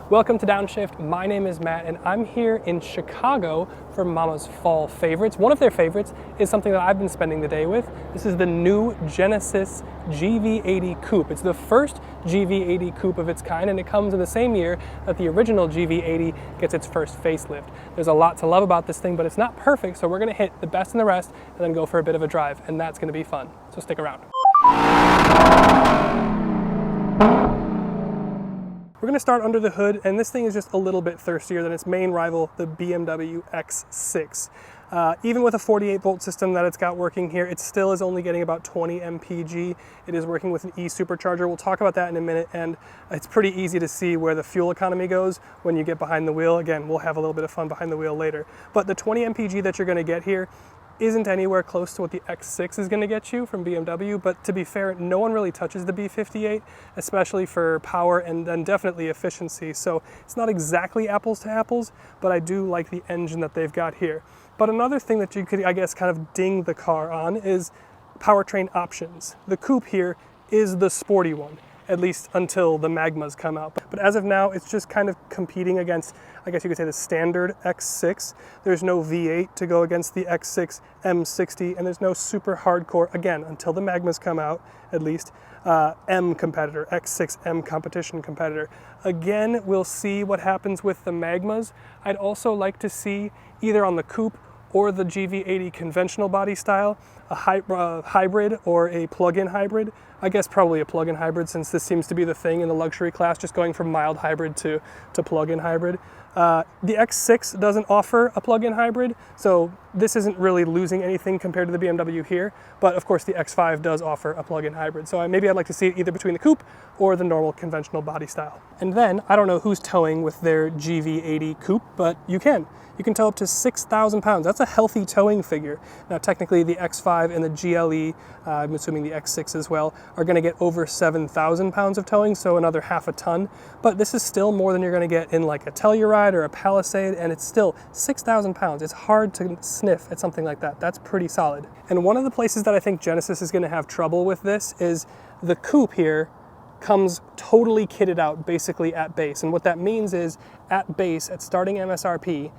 Welcome to Downshift. My name is Matt and I'm here in Chicago for Mama's fall favorites. One of their favorites is something that I've been spending the day with. This is the new Genesis GV80 Coupe. It's the first GV80 Coupe of its kind, and it comes in the same year that the original GV80 gets its first facelift. There's a lot to love about this thing, but it's not perfect, so we're gonna hit the best and the rest and then go for a bit of a drive, and that's gonna be fun. So stick around. We're going to start under the hood, and this thing is just a little bit thirstier than its main rival, the BMW X6. Even with a 48-volt system that it's got working here, it still is only getting about 20 mpg. It is working with an e-supercharger. We'll talk about that in a minute, and it's pretty easy to see where the fuel economy goes when you get behind the wheel. Again, we'll have a little bit of fun behind the wheel later. But the 20 mpg that you're going to get here isn't anywhere close to what the X6 is going to get you from BMW, but to be fair, no one really touches the B58, especially for power and then definitely efficiency. So it's not exactly apples to apples, but I do like the engine that they've got here. But another thing that you could, I guess, kind of ding the car on is powertrain options. The Coupe here is the sporty one, at least until the Magmas come out. But as of now, it's just kind of competing against, I guess you could say, the standard X6. There's no V8 to go against the X6 M60, and there's no super hardcore, again, until the Magmas come out, at least, M competitor, X6 M competition competitor. Again, we'll see what happens with the Magmas. I'd also like to see, either on the Coupe or the GV80 conventional body style, a hybrid or a plug-in hybrid. I guess probably a plug-in hybrid, since this seems to be the thing in the luxury class, just going from mild hybrid to plug-in hybrid. The X6 doesn't offer a plug-in hybrid, so this isn't really losing anything compared to the BMW here, but of course the X5 does offer a plug-in hybrid. So maybe I'd like to see it either between the Coupe or the normal conventional body style. And then, I don't know who's towing with their GV80 Coupe, but you can. You can tow up to 6,000 pounds. That's a healthy towing figure. Now, technically, the X5 and the GLE, I'm assuming the X6 as well, are going to get over 7,000 pounds of towing, so another half a ton. But this is still more than you're going to get in like a Telluride or a Palisade, and it's still 6,000 pounds. It's hard to sniff at something like that. That's pretty solid. And one of the places that I think Genesis is going to have trouble with this is the Coupe here comes totally kitted out basically at base. And what that means is at base, at starting MSRP,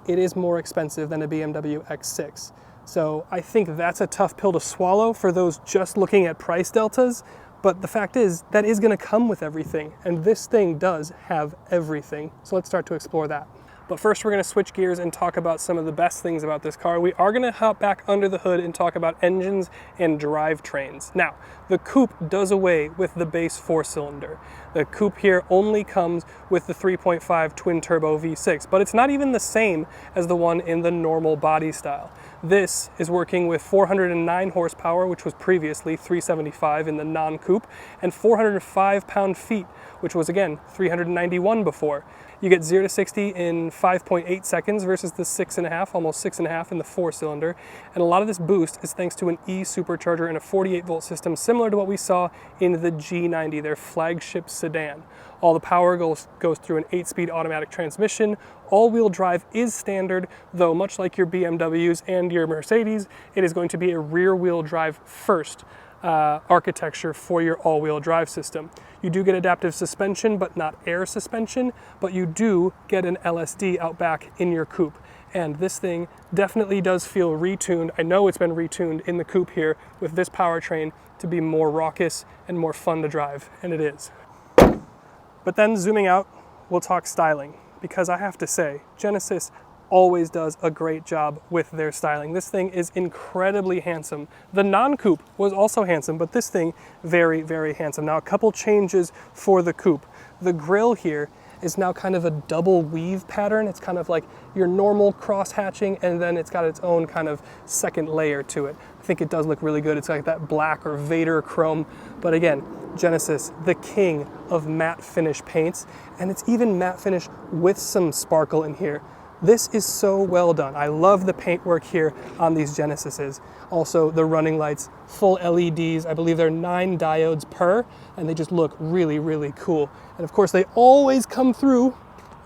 it is more expensive than a BMW X6. So I think that's a tough pill to swallow for those just looking at price deltas. But the fact is, that is going to come with everything. And this thing does have everything. So let's start to explore that. But first, we're going to switch gears and talk about some of the best things about this car. We are going to hop back under the hood and talk about engines and drivetrains. Now, the Coupe does away with the base 4-cylinder. The Coupe here only comes with the 3.5 twin-turbo V6, but it's not even the same as the one in the normal body style. This is working with 409 horsepower, which was previously 375 in the non-Coupe, and 405 pound-feet, which was, again, 391 before. You get 0 to 60 in 5.8 seconds versus the 6.5, almost 6.5 in the 4-cylinder. And a lot of this boost is thanks to an e-supercharger and a 48-volt system similar to what we saw in the G90, their flagship sedan. All the power goes through an 8-speed automatic transmission. All-wheel drive is standard, though much like your BMWs and your Mercedes, it is going to be a rear-wheel drive first architecture for your all-wheel drive system. You do get adaptive suspension, but not air suspension, but you do get an LSD out back in your Coupe. And this thing definitely does feel retuned. I know it's been retuned in the Coupe here with this powertrain to be more raucous and more fun to drive, and it is. But then zooming out, we'll talk styling, because I have to say, Genesis always does a great job with their styling. This thing is incredibly handsome. The non-Coupe was also handsome, but this thing, very, very handsome. Now, a couple changes for the Coupe. The grille here is now kind of a double weave pattern. It's kind of like your normal cross hatching, and then it's got its own kind of second layer to it. I think it does look really good. It's like that black or Vader chrome. But again, Genesis, the king of matte finish paints, and it's even matte finish with some sparkle in here. This is so well done. I love the paintwork here on these Genesises. Also, the running lights, full LEDs. I believe they're 9 diodes per, and they just look really, really cool. And of course, they always come through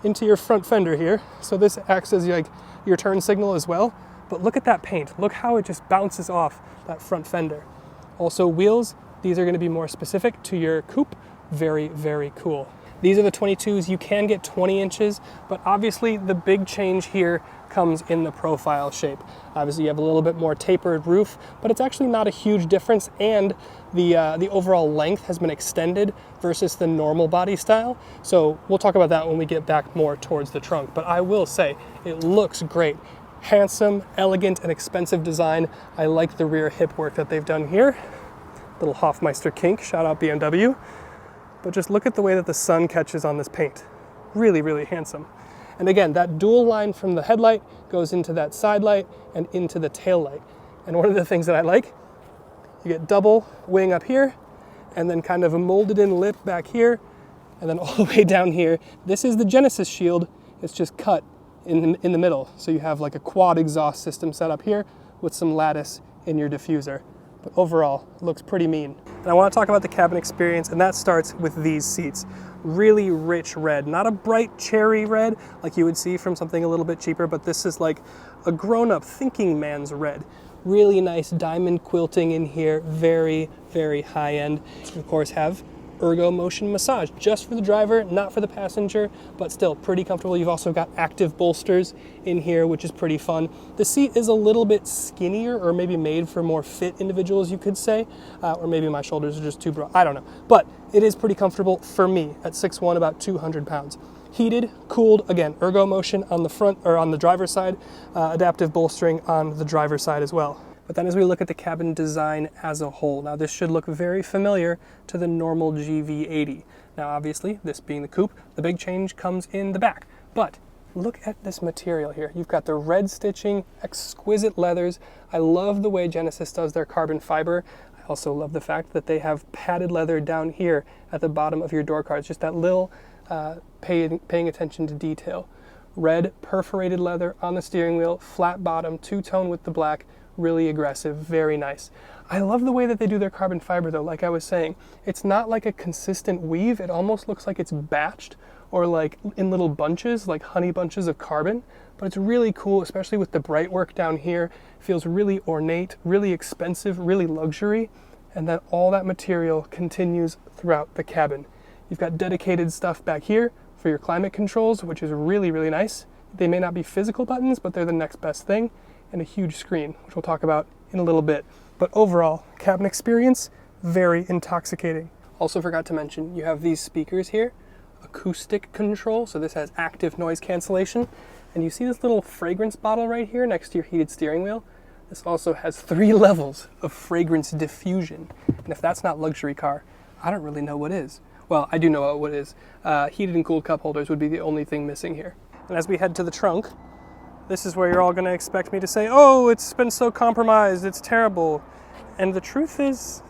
into your front fender here. So this acts as like your turn signal as well. But look at that paint. Look how it just bounces off that front fender. Also, wheels. These are going to be more specific to your Coupe. Very, very cool. These are the 22s. You can get 20 inches, but obviously the big change here comes in the profile shape. Obviously you have a little bit more tapered roof, but it's actually not a huge difference, and the overall length has been extended versus the normal body style. So we'll talk about that when we get back more towards the trunk, but I will say it looks great. Handsome, elegant, and expensive design. I like the rear hip work that they've done here. Little Hofmeister kink, shout out BMW. But just look at the way that the sun catches on this paint. Really, really handsome. And again, that dual line from the headlight goes into that side light and into the tail light. And one of the things that I like, you get double wing up here, and then kind of a molded in lip back here, and then all the way down here. This is the Genesis shield. It's just cut in the middle. So you have like a quad exhaust system set up here with some lattice in your diffuser. But overall, it looks pretty mean. And I want to talk about the cabin experience, and that starts with these seats. Really rich red, not a bright cherry red like you would see from something a little bit cheaper, but this is like a grown-up thinking man's red. Really nice diamond quilting in here, very, very high end. You of course have ergo motion massage, just for the driver, not for the passenger, but still pretty comfortable. You've also got active bolsters in here, which is pretty fun. The seat is a little bit skinnier, or maybe made for more fit individuals, you could say, or maybe my shoulders are just too broad, I don't know. But it is pretty comfortable for me at 6'1", about 200 pounds. Heated, cooled, again, ergo motion on the front, or on the driver's side, adaptive bolstering on the driver's side as well. But then as we look at the cabin design as a whole, now this should look very familiar to the normal GV80. Now obviously, this being the coupe, the big change comes in the back. But look at this material here. You've got the red stitching, exquisite leathers. I love the way Genesis does their carbon fiber. I also love the fact that they have padded leather down here at the bottom of your door cards. Just that little paying attention to detail. Red perforated leather on the steering wheel, flat bottom, two-tone with the black. Really aggressive, very nice. I love the way that they do their carbon fiber though, like I was saying. It's not like a consistent weave, it almost looks like it's batched or like in little bunches, like honey bunches of carbon, but it's really cool, especially with the bright work down here. Feels really ornate, really expensive, really luxury, and then all that material continues throughout the cabin. You've got dedicated stuff back here for your climate controls, which is really, really nice. They may not be physical buttons, but they're the next best thing. And a huge screen, which we'll talk about in a little bit. But overall, cabin experience, very intoxicating. Also forgot to mention, you have these speakers here, acoustic control, so this has active noise cancellation. And you see this little fragrance bottle right here next to your heated steering wheel? This also has 3 levels of fragrance diffusion. And if that's not luxury car, I don't really know what is. Well, I do know what is. Heated and cooled cup holders would be the only thing missing here. And as we head to the trunk, this is where you're all going to expect me to say, oh, it's been so compromised, it's terrible. And the truth is,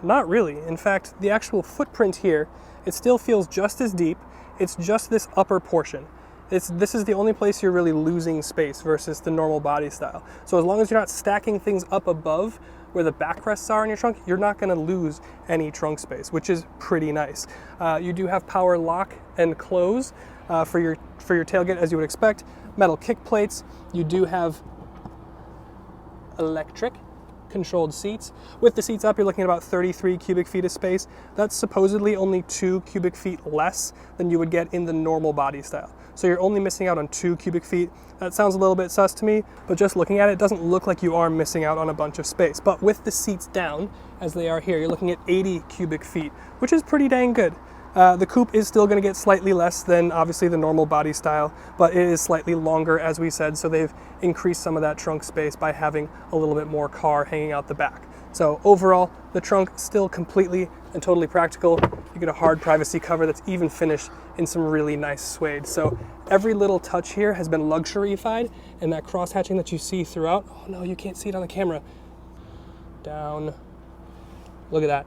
not really. In fact, the actual footprint here, it still feels just as deep. It's just this upper portion. This is the only place you're really losing space versus the normal body style. So as long as you're not stacking things up above where the backrests are in your trunk, you're not going to lose any trunk space, which is pretty nice. You do have power lock and close for your tailgate, as you would expect. Metal kick plates. You do have electric controlled seats. With the seats up, you're looking at about 33 cubic feet of space. That's supposedly only 2 cubic feet less than you would get in the normal body style. So you're only missing out on 2 cubic feet. That sounds a little bit sus to me, but just looking at it, it doesn't look like you are missing out on a bunch of space. But with the seats down, as they are here, you're looking at 80 cubic feet, which is pretty dang good. The coupe is still going to get slightly less than obviously the normal body style, but it is slightly longer, as we said, so they've increased some of that trunk space by having a little bit more car hanging out the back. So overall, the trunk still completely and totally practical. You get a hard privacy cover that's even finished in some really nice suede. So every little touch here has been luxurified, and that cross hatching that you see throughout, oh no, you can't see it on the camera. Down, look at that.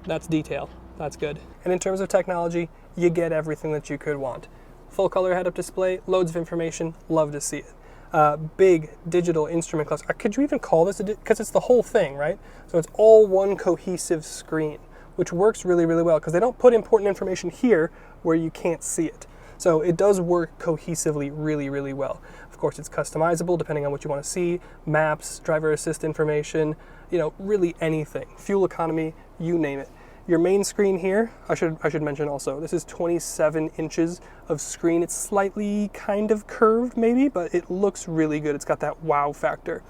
That's detail. That's good. And in terms of technology, you get everything that you could want. Full color head-up display, loads of information, love to see it. Big digital instrument cluster. Could you even call this because it's the whole thing, right? So it's all one cohesive screen, which works really, really well because they don't put important information here where you can't see it. So it does work cohesively really, really well. Of course, it's customizable depending on what you want to see, maps, driver assist information, you know, really anything. Fuel economy, you name it. Your main screen here, I should mention also, this is 27 inches of screen. It's slightly kind of curved maybe, but it looks really good. It's got that wow factor.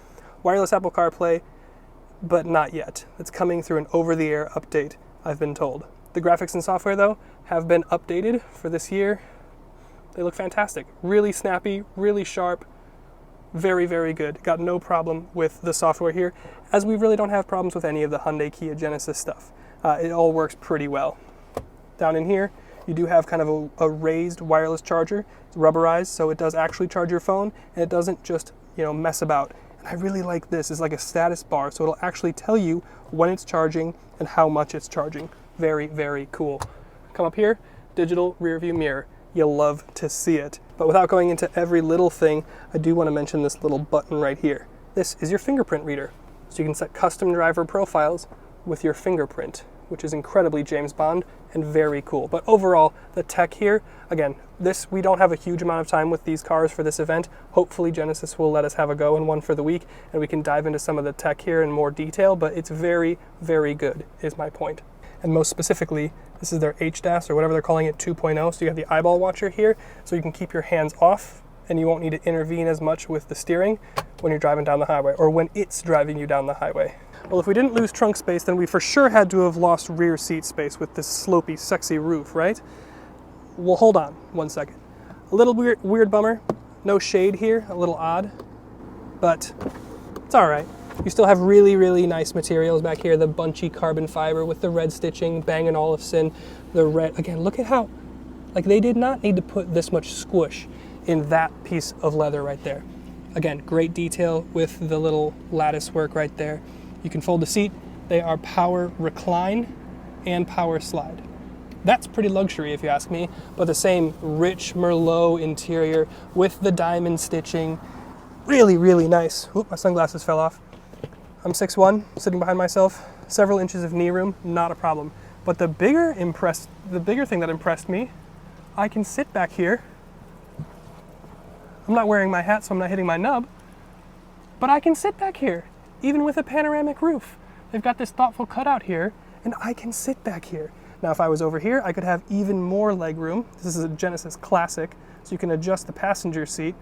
Wireless Apple CarPlay, but not yet. It's coming through an over-the-air update, I've been told. The graphics and software, though, have been updated for this year. They look fantastic. Really snappy, really sharp, very, very good. Got no problem with the software here, as we really don't have problems with any of the Hyundai, Kia, Genesis stuff. It all works pretty well. Down in here, you do have kind of a raised wireless charger. It's rubberized, so it does actually charge your phone, and it doesn't just, mess about. And I really like this. It's like a status bar, so it'll actually tell you when it's charging and how much it's charging. Very, very cool. Come up here, digital rear view mirror. You'll love to see it. But without going into every little thing, I do want to mention this little button right here. This is your fingerprint reader. So you can set custom driver profiles with your fingerprint, which is incredibly James Bond and very cool. But overall, the tech here, again, we don't have a huge amount of time with these cars for this event. Hopefully Genesis will let us have a go in one for the week, and we can dive into some of the tech here in more detail, but it's very, very good, is my point. And most specifically, this is their HDAS, or whatever they're calling it, 2.0. So you have the eyeball watcher here, so you can keep your hands off, and you won't need to intervene as much with the steering when you're driving down the highway, or when it's driving you down the highway. Well, if we didn't lose trunk space, then we for sure had to have lost rear seat space with this slopey, sexy roof, right? Well, hold on one second. A little weird bummer. No shade here, a little odd, but it's all right. You still have really, really nice materials back here. The bunchy carbon fiber with the red stitching, Bang & Olufsen, the red. Again, look at how, they did not need to put this much squish in that piece of leather right there. Again, great detail with the little lattice work right there. You can fold the seat. They are power recline and power slide. That's pretty luxury if you ask me, but the same rich Merlot interior with the diamond stitching. Really, really nice. Oop, my sunglasses fell off. I'm 6'1", sitting behind myself, several inches of knee room, not a problem. But the bigger thing that impressed me, I can sit back here. I'm not wearing my hat, so I'm not hitting my nub, but I can sit back here, even with a panoramic roof. They've got this thoughtful cutout here, and I can sit back here. Now, if I was over here, I could have even more leg room. This is a Genesis Classic, so you can adjust the passenger seat.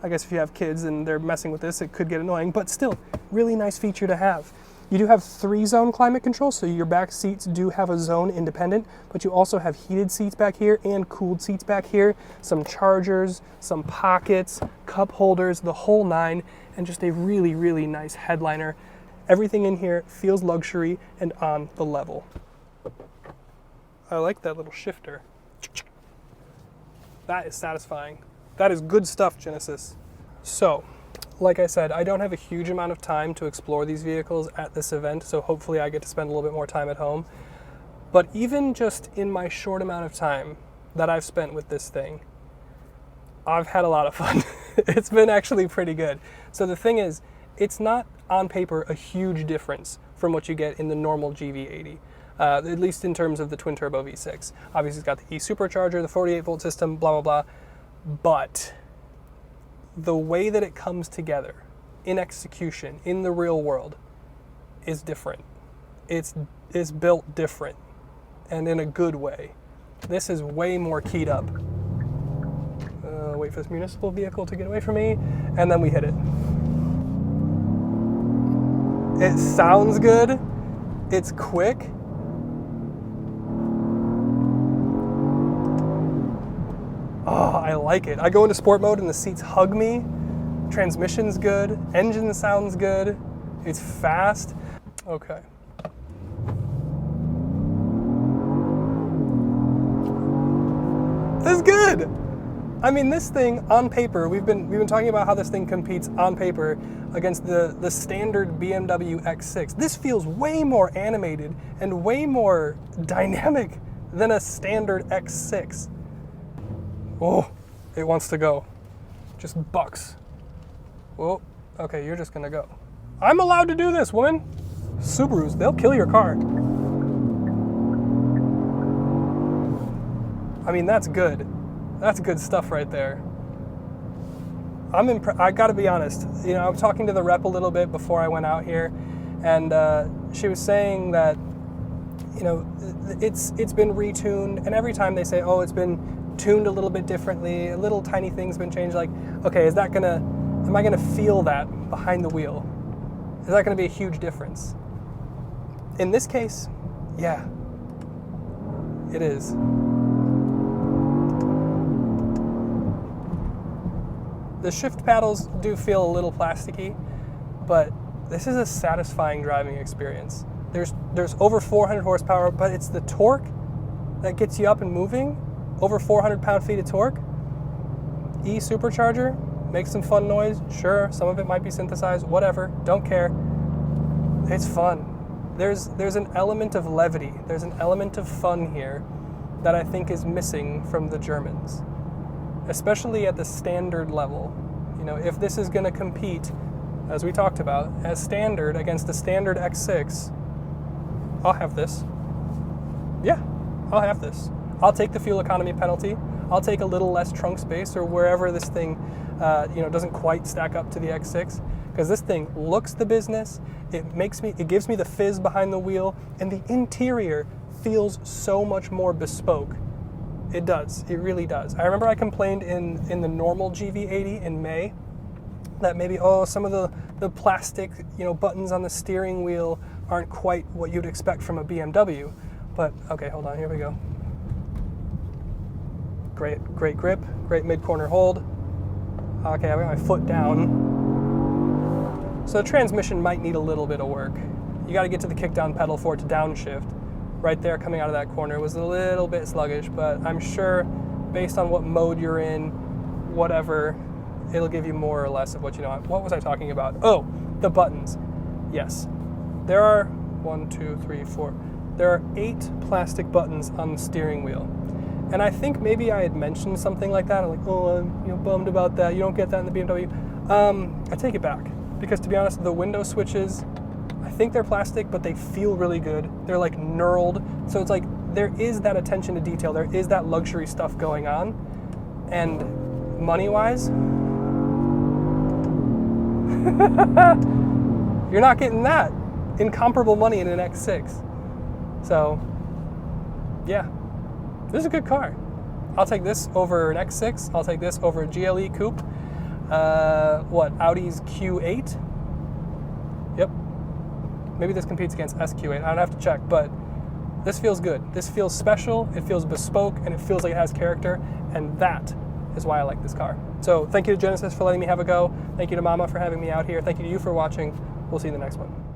I guess if you have kids and they're messing with this, it could get annoying, but still, really nice feature to have. You do have 3-zone climate control, so your back seats do have a zone independent, but you also have heated seats back here and cooled seats back here, some chargers, some pockets, cup holders, the whole nine, and just a really, really nice headliner. Everything in here feels luxury and on the level. I like that little shifter. That is satisfying. That is good stuff, Genesis. So, like I said, I don't have a huge amount of time to explore these vehicles at this event, so hopefully I get to spend a little bit more time at home. But even just in my short amount of time that I've spent with this thing, I've had a lot of fun. It's been actually pretty good. So the thing is, it's not on paper a huge difference from what you get in the normal GV80. At least in terms of the twin turbo V6. Obviously it's got the e-supercharger, the 48 volt system, blah, blah, blah. But the way that it comes together in execution, in the real world, is different. It's built different, and in a good way. This is way more keyed up. Wait for this municipal vehicle to get away from me, and then we hit it. It sounds good. It's quick. Oh, I like it. I go into sport mode and the seats hug me. Transmission's good. Engine sounds good. It's fast. Okay. This is good. I mean, this thing on paper, we've been talking about how this thing competes on paper against the standard BMW X6. This feels way more animated and way more dynamic than a standard X6. Oh, it wants to go. Just bucks. Whoa, okay, you're just gonna go. I'm allowed to do this, woman. Subarus, they'll kill your car. I mean, that's good. That's good stuff right there. I gotta be honest. I was talking to the rep a little bit before I went out here, and she was saying that, you know, it's been retuned, and every time they say, oh, it's been tuned a little bit differently, a little tiny thing's been changed, like, okay, am I gonna feel that behind the wheel? Is that gonna be a huge difference? In this case, yeah, it is. The shift paddles do feel a little plasticky, but this is a satisfying driving experience. There's over 400 horsepower, but it's the torque that gets you up and moving. Over 400 pound-feet of torque. E-supercharger, makes some fun noise. Sure, some of it might be synthesized, whatever, don't care. It's fun. There's an element of levity. There's an element of fun here that I think is missing from the Germans, especially at the standard level. You know, if this is going to compete, as we talked about, as standard against the standard X6, I'll have this. Yeah, I'll have this. I'll take the fuel economy penalty. I'll take a little less trunk space or wherever this thing, doesn't quite stack up to the X6, because this thing looks the business. It gives me the fizz behind the wheel, and the interior feels so much more bespoke. It does. It really does. I remember I complained in the normal GV80 in May that maybe, some of the plastic, buttons on the steering wheel aren't quite what you'd expect from a BMW. But, okay, hold on, here we go. Great grip, great mid-corner hold. Okay, I've got my foot down. So the transmission might need a little bit of work. You gotta get to the kickdown pedal for it to downshift. Right there, coming out of that corner, was a little bit sluggish, but I'm sure based on what mode you're in, whatever, it'll give you more or less of what you know. What was I talking about? Oh, the buttons. Yes. There are 1, 2, 3, 4. There are 8 plastic buttons on the steering wheel. And I think maybe I had mentioned something like that. I'm like, I'm bummed about that. You don't get that in the BMW. I take it back. Because to be honest, the window switches, I think they're plastic, but they feel really good. They're like knurled. So it's like, there is that attention to detail. There is that luxury stuff going on. And money-wise, you're not getting that incomparable money in an X6. So, yeah, this is a good car. I'll take this over an X6. I'll take this over a GLE Coupe. Audi's Q8? Yep. Maybe this competes against SQ8. I don't have to check, but this feels good. This feels special, it feels bespoke, and it feels like it has character, and that is why I like this car. So thank you to Genesis for letting me have a go. Thank you to Mama for having me out here. Thank you to you for watching. We'll see you in the next one.